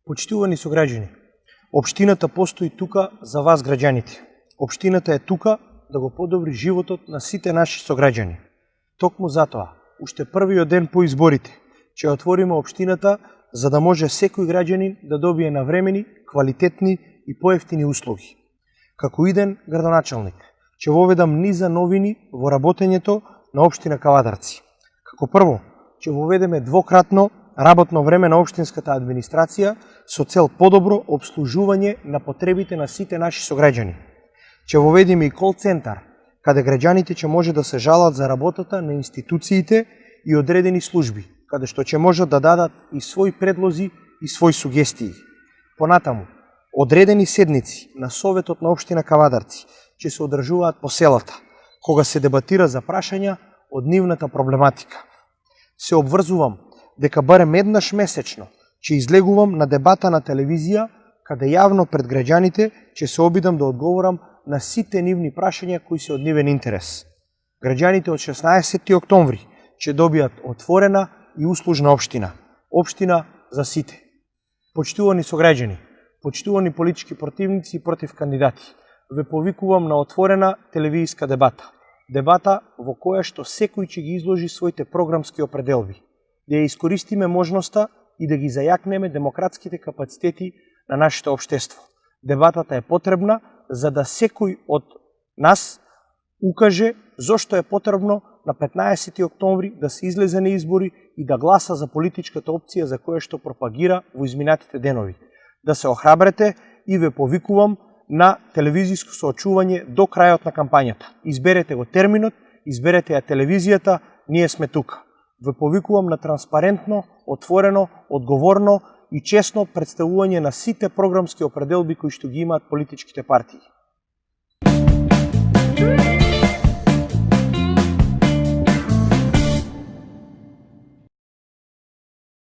Почитувани сограѓани, општината постои тука за вас граѓаните. Општината е тука да го подобри животот на сите наши сограѓани. Токму затоа, уште првиот ден по изборите, ќе отвориме општината за да може секој граѓанин да добие навремени, квалитетни и поевтини услуги. Како иден градоначалник, ќе воведам низа новини во работењето на општина Кавадарци. Како прво, ќе воведеме двократно работно време на општинската администрација со цел подобро обслужување на потребите на сите наши сограѓани. Ќе воведеме и кол-центар, каде граѓаните ќе може да се жалат за работата на институциите и одредени служби, каде што ќе можат да дадат и своји предлози и своји сугестии. Понатаму, одредени седници на Советот на општина Кавадарци ќе се одржуваат по селата, кога се дебатира за прашања од нивната проблематика. Се обврзувам дека барем еднаш месечно ќе излегувам на дебата на телевизија, каде јавно пред граѓаните ќе се обидам да одговорам на сите нивни прашања кои се од нивен интерес. Граѓаните од 16 октомври ќе добијат отворена и услужна општина. Општина за сите. Почитувани сограѓани, почитувани политички противници и против кандидати, ве повикувам на отворена телевизиска дебата. Дебата во која што секој ќе ги изложи своите програмски определби. Да ја искористиме можноста и да ги зајакнеме демократските капацитети на нашето општество. Дебатата е потребна за да секој од нас укаже зошто е потребно на 15 октомври да се излезе на избори и да гласа за политичката опција за која што пропагира во изминатите денови. Да се охрабрете и ве повикувам на телевизиско соочување до крајот на кампањата. Изберете го терминот, изберете ја телевизијата, ние сме тука. Ве повикувам на транспарентно, отворено, одговорно и честно представување на сите програмски определби кои што ги имаат политичките партии.